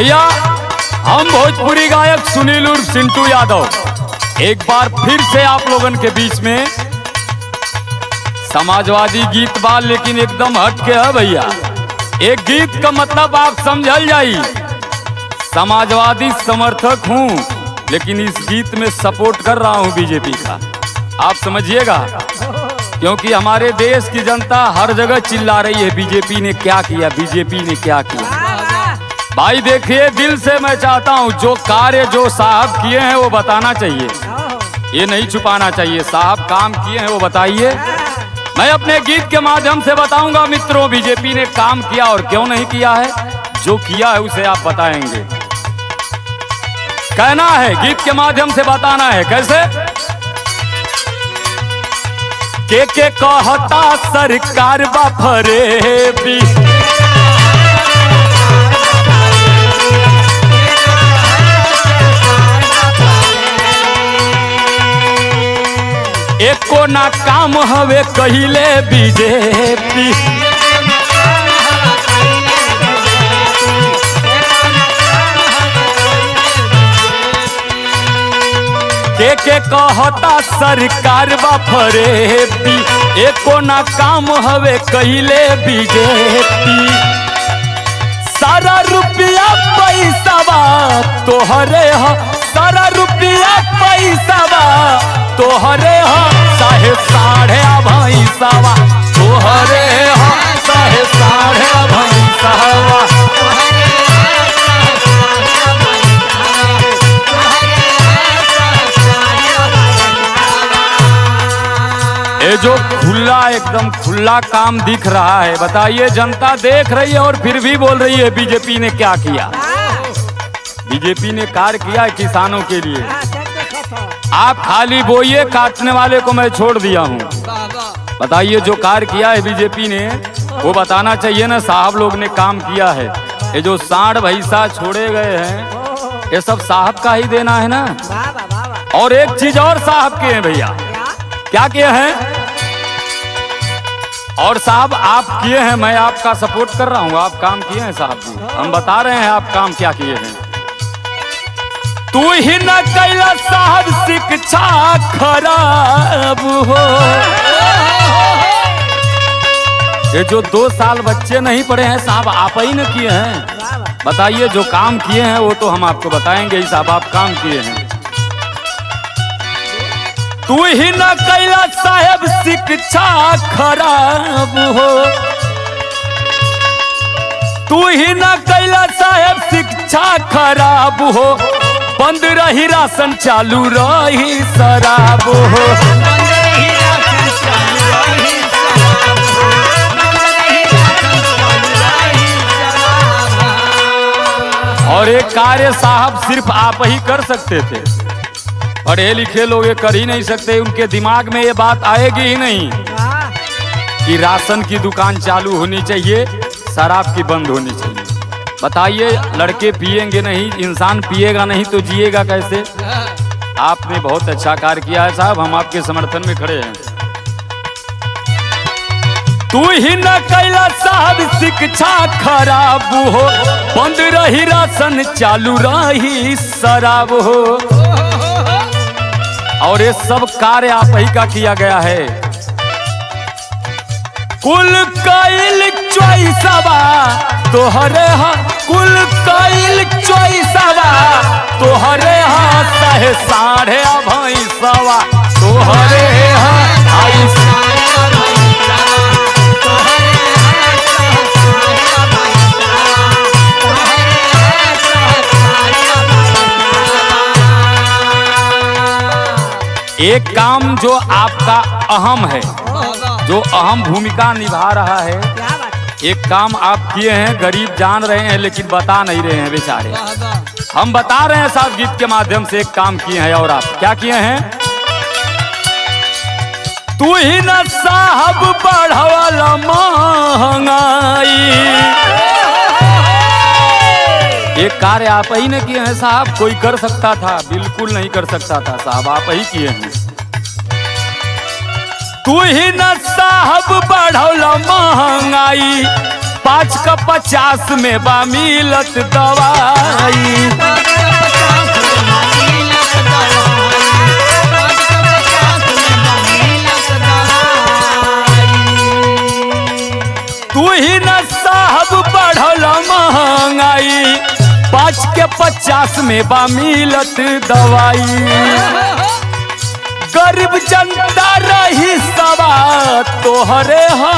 भैया हम भोजपुरी गायक सुनील उर्फ सिंटू यादव एक बार फिर से आप लोगन के बीच में समाजवादी गीत बा, लेकिन एकदम हट के है भैया। एक गीत का मतलब आप समझल जाई। समाजवादी समर्थक हूँ, लेकिन इस गीत में सपोर्ट कर रहा हूँ बीजेपी का, आप समझिएगा, क्योंकि हमारे देश की जनता हर जगह चिल्ला रही है बीजेपी ने क्या किया, बीजेपी ने क्या किया। भाई देखिए, दिल से मैं चाहता हूँ जो कार्य जो साहब किए हैं वो बताना चाहिए, ये नहीं छुपाना चाहिए। साहब काम किए हैं वो बताइए। मैं अपने गीत के माध्यम से बताऊंगा मित्रों, बीजेपी ने काम किया और क्यों नहीं किया है। जो किया है उसे आप बताएंगे। कहना है गीत के माध्यम से बताना है। कैसे? के कहता सरकार बा फरेबी, एको ना काम हवे कहिले बीजेपी, के कहता सरकार बा फरेबी, एको ना काम हवे कहिले बीजेपी। सारा रुपया पैसा बा तोहरे ह, सारा रुपया पैसा बा तोहरे ह, साहे साढ़े भैंसावा तोहरे ह, साहे साढ़े भैंसावा। ये जो खुला एकदम खुला काम दिख रहा है, बताइए जनता देख रही है और फिर भी बोल रही है बीजेपी ने क्या किया। बीजेपी ने कार्य किया है किसानों के लिए। आप खाली बोइए, काटने वाले को मैं छोड़ दिया हूँ। बताइए जो कार्य किया है बीजेपी ने वो बताना चाहिए ना। साहब लोग ने काम किया है। ये जो सांड भैंसा छोड़े गए हैं ये सब साहब का ही देना है ना। और एक चीज और साहब के हैं भैया। क्या किए हैं? और साहब आप किए हैं, मैं आपका सपोर्ट कर रहा हूँ। आप काम किए हैं साहब जी, हम बता रहे हैं आप काम क्या किए हैं। तू ही न कैला साहब शिक्षा खराब हो, ये जो 2 साल बच्चे नहीं पढ़े हैं साहब आप ही न किए हैं। बताइए जो काम किए हैं वो तो हम आपको बताएंगे ही साहब, आप काम किए हैं। तू ही न कैला साहब शिक्षा खराब हो, तू ही न कैला साहब शिक्षा खराब हो, बंद रही राशन चालू रही शराब हो। और एक कार्य साहब सिर्फ आप ही कर सकते थे। पढ़े लिखे लोग ये कर ही नहीं सकते। उनके दिमाग में ये बात आएगी ही नहीं कि राशन की दुकान चालू होनी चाहिए, शराब की बंद होनी चाहिए। बताइए लड़के पिएंगे नहीं, इंसान पिएगा नहीं तो जिएगा कैसे? आपने बहुत अच्छा कार्य किया है साहब, हम आपके समर्थन में खड़े हैं। तू ही न कैला साहब शिक्षा खराब हो, बंद रही राशन चालू रही शराब हो। और ये सब कार्य आप ही का किया गया है। कुल कैल चॉइसवा तोहरे हा, कुल कैल चॉइसवा तोहरे हा, साहे साढ़े भैंसवा तोहरे हा। एक काम जो आपका अहम है, जो अहम भूमिका निभा रहा है, एक काम आप किए हैं, गरीब जान रहे हैं लेकिन बता नहीं रहे हैं बेचारे। हम बता रहे हैं साहब गीत के माध्यम से एक काम किए हैं। और आप क्या किए हैं? तू ही न साहब बढ़ावाला महंगाई, ये कार्य आप ही ने किए हैं साहब। कोई कर सकता था? बिल्कुल नहीं कर सकता था साहब, आप ही किए हैं। तू ही न साहब बढ़ौला महंगाई, 5 का 50 में बा मिलत दवाई। तू ही न साहब बढ़ल महंगाई, 5 के 50 में बा मिलत दवाई। गरीब जनता रही सवा तोहरे है,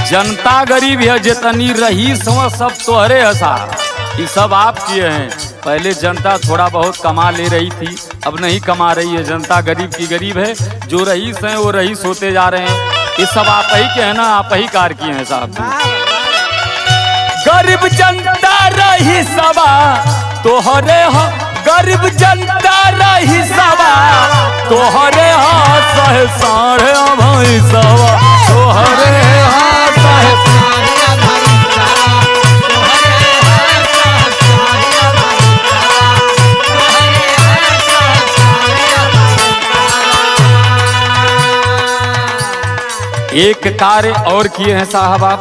जनता गरीब है जितनी रही सब तोहरे है साहब। ये सब आप किए हैं। पहले जनता थोड़ा बहुत कमा ले रही थी, अब नहीं कमा रही है। जनता गरीब की गरीब है, जो रईस हैं वो रईस होते जा रहे हैं। ये सब आप ही के हैं ना, आप ही कार किए हैं साहब। गरीब जनता रही सवा तोहरे हो, गरीब जनता रही सवा तोहरे हो, सहे साढ़े भाई सवा तोहरे हो, सहे एक कार्य और किए हैं साहब आप।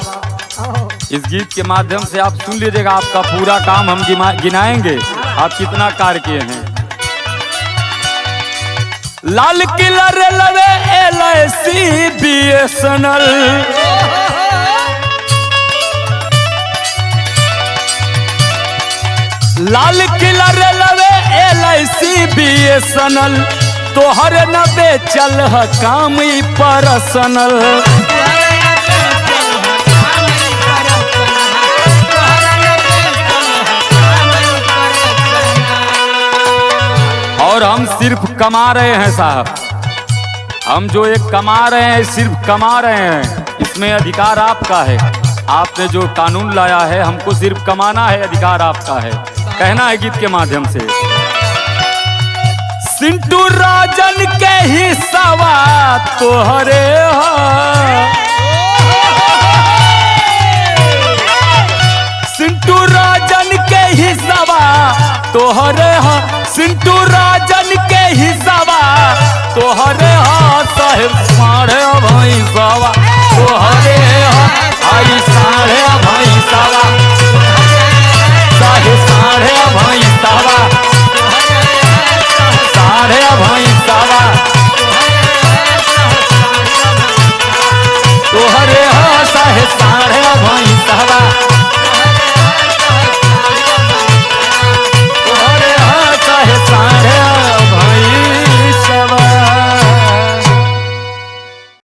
इस गीत के माध्यम से आप सुन लीजिएगा, आपका पूरा काम हम गिनाएंगे आप कितना कार्य किए हैं। Lal Qila railway LIC BSNL, Lal Qila railway LIC BSNL, तोहर न बेचल है काम पर्सनल। और हम सिर्फ कमा रहे हैं साहब, हम जो एक कमा रहे हैं सिर्फ कमा रहे हैं, इसमें अधिकार आपका है। आपने जो कानून लाया है, हमको सिर्फ कमाना है, अधिकार आपका है। कहना है गीत के माध्यम से, सिंटू राजन के हिस्सावा तोहरे हो, सिंटू राजन के हिस्सावा तोहरे हो, सिंटू राजन के हिस्सावा तोहरे हो, साहेब साढ़े भाई सवा